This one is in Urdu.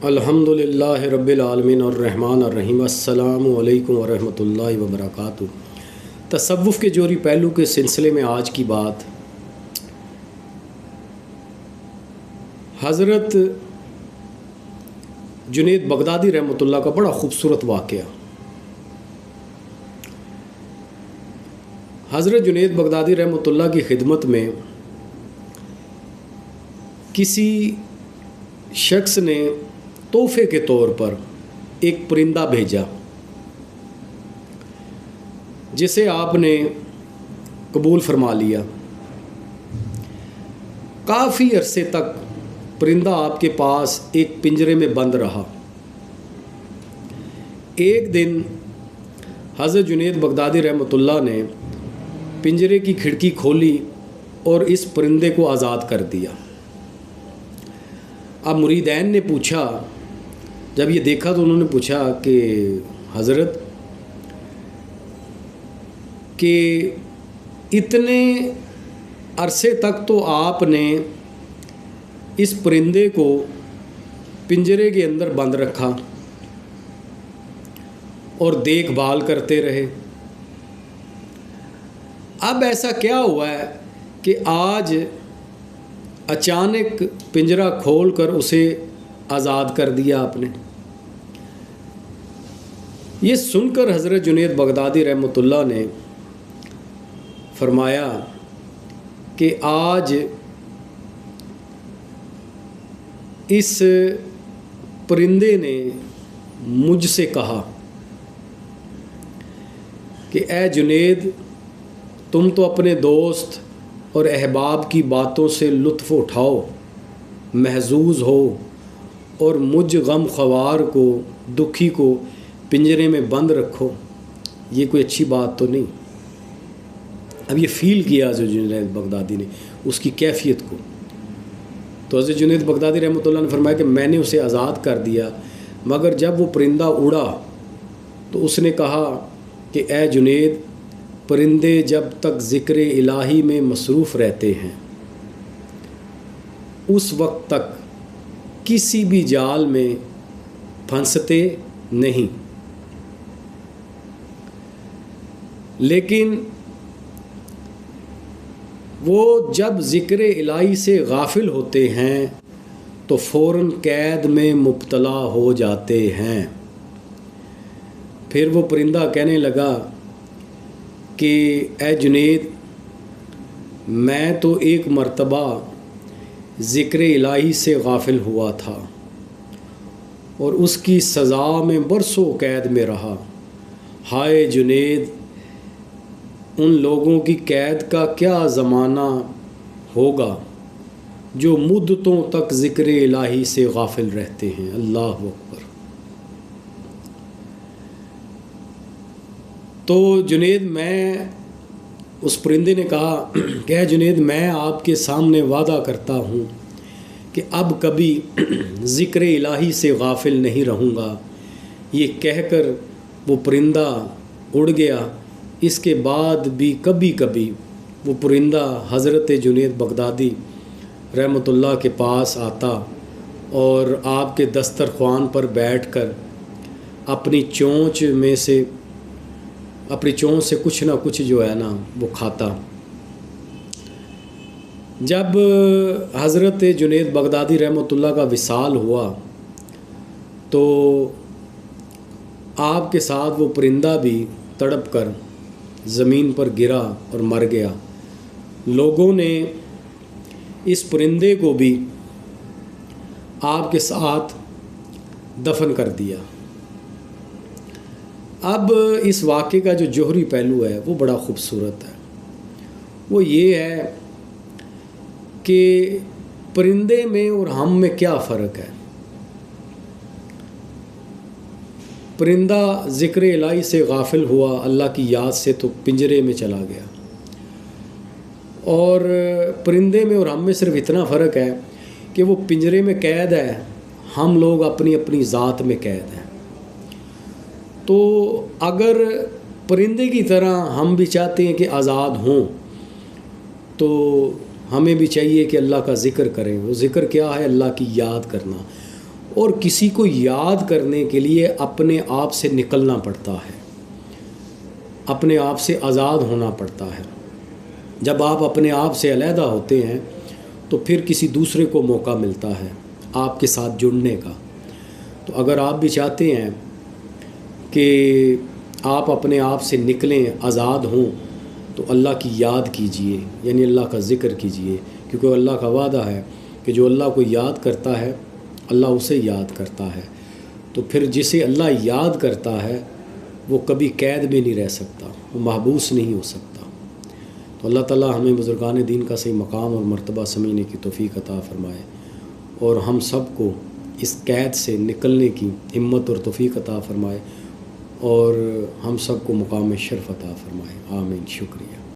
الحمدللہ رب العالمین الرحمن الرحیم السلام علیکم ورحمۃ اللہ وبرکاتہ۔ تصوف کے جوہری پہلو کے سلسلے میں آج کی بات حضرت جنید بغدادی رحمۃ اللہ کا بڑا خوبصورت واقعہ۔ حضرت جنید بغدادی رحمۃ اللہ کی خدمت میں کسی شخص نے تحفے کے طور پر ایک پرندہ بھیجا جسے آپ نے قبول فرما لیا۔ کافی عرصے تک پرندہ آپ کے پاس ایک پنجرے میں بند رہا۔ ایک دن حضرت جنید بغدادی رحمۃ اللہ نے پنجرے کی کھڑکی کھولی اور اس پرندے کو آزاد کر دیا۔ اب مریدین نے پوچھا، جب یہ دیکھا تو انہوں نے پوچھا کہ حضرت کہ اتنے عرصے تک تو آپ نے اس پرندے کو پنجرے کے اندر بند رکھا اور دیکھ بھال کرتے رہے، اب ایسا کیا ہوا ہے کہ آج اچانک پنجرہ کھول کر اسے آزاد کر دیا آپ نے؟ یہ سن کر حضرت جنید بغدادی رحمۃ اللہ نے فرمایا کہ آج اس پرندے نے مجھ سے کہا کہ اے جنید، تم تو اپنے دوست اور احباب کی باتوں سے لطف اٹھاؤ، محظوظ ہو، اور مجھ غم خوار کو، دکھی کو پنجرے میں بند رکھو، یہ کوئی اچھی بات تو نہیں۔ اب یہ فیل کیا حضرت جنید بغدادی نے اس کی کیفیت کو، تو حضرت جنید بغدادی رحمۃ اللہ نے فرمایا کہ میں نے اسے آزاد کر دیا، مگر جب وہ پرندہ اڑا تو اس نے کہا کہ اے جنید، پرندے جب تک ذکر الہی میں مصروف رہتے ہیں اس وقت تک کسی بھی جال میں پھنستے نہیں، لیکن وہ جب ذکر الہی سے غافل ہوتے ہیں تو فوراً قید میں مبتلا ہو جاتے ہیں۔ پھر وہ پرندہ کہنے لگا کہ اے جنید، میں تو ایک مرتبہ ذکر الہی سے غافل ہوا تھا اور اس کی سزا میں برسوں قید میں رہا۔ ہائے جنید، ان لوگوں کی قید کا کیا زمانہ ہوگا جو مدتوں تک ذکر الہی سے غافل رہتے ہیں۔ اللہ اکبر۔ تو جنید، میں اس پرندے نے کہا کہ اے جنید، میں آپ کے سامنے وعدہ کرتا ہوں کہ اب کبھی ذکر الہی سے غافل نہیں رہوں گا۔ یہ کہہ کر وہ پرندہ اڑ گیا۔ اس کے بعد بھی کبھی کبھی وہ پرندہ حضرت جنید بغدادی رحمۃ اللہ کے پاس آتا اور آپ کے دسترخوان پر بیٹھ کر اپنی چونچ سے کچھ نہ کچھ جو ہے نا وہ کھاتا۔ جب حضرت جنید بغدادی رحمۃ اللہ کا وصال ہوا تو آپ کے ساتھ وہ پرندہ بھی تڑپ کر زمین پر گرا اور مر گیا۔ لوگوں نے اس پرندے کو بھی آپ کے ساتھ دفن کر دیا۔ اب اس واقعے کا جو جوہری پہلو ہے وہ بڑا خوبصورت ہے۔ وہ یہ ہے کہ پرندے میں اور ہم میں کیا فرق ہے۔ پرندہ ذکر الہی سے غافل ہوا، اللہ کی یاد سے، تو پنجرے میں چلا گیا، اور پرندے میں اور ہم میں صرف اتنا فرق ہے کہ وہ پنجرے میں قید ہے، ہم لوگ اپنی اپنی ذات میں قید ہیں۔ تو اگر پرندے کی طرح ہم بھی چاہتے ہیں کہ آزاد ہوں تو ہمیں بھی چاہیے کہ اللہ کا ذکر کریں۔ وہ ذکر کیا ہے؟ اللہ کی یاد کرنا، اور کسی کو یاد کرنے کے لیے اپنے آپ سے نکلنا پڑتا ہے، اپنے آپ سے آزاد ہونا پڑتا ہے۔ جب آپ اپنے آپ سے علیحدہ ہوتے ہیں تو پھر کسی دوسرے کو موقع ملتا ہے آپ کے ساتھ جڑنے کا۔ تو اگر آپ بھی چاہتے ہیں کہ آپ اپنے آپ سے نکلیں، آزاد ہوں، تو اللہ کی یاد کیجئے، یعنی اللہ کا ذکر کیجئے، کیونکہ اللہ کا وعدہ ہے کہ جو اللہ کو یاد کرتا ہے اللہ اسے یاد کرتا ہے۔ تو پھر جسے اللہ یاد کرتا ہے وہ کبھی قید میں نہیں رہ سکتا، وہ محبوس نہیں ہو سکتا۔ تو اللہ تعالیٰ ہمیں بزرگان دین کا صحیح مقام اور مرتبہ سمجھنے کی توفیق عطا فرمائے، اور ہم سب کو اس قید سے نکلنے کی ہمت اور توفیق عطا فرمائے، اور ہم سب کو مقام شرف عطا فرمائے۔ آمین۔ شکریہ۔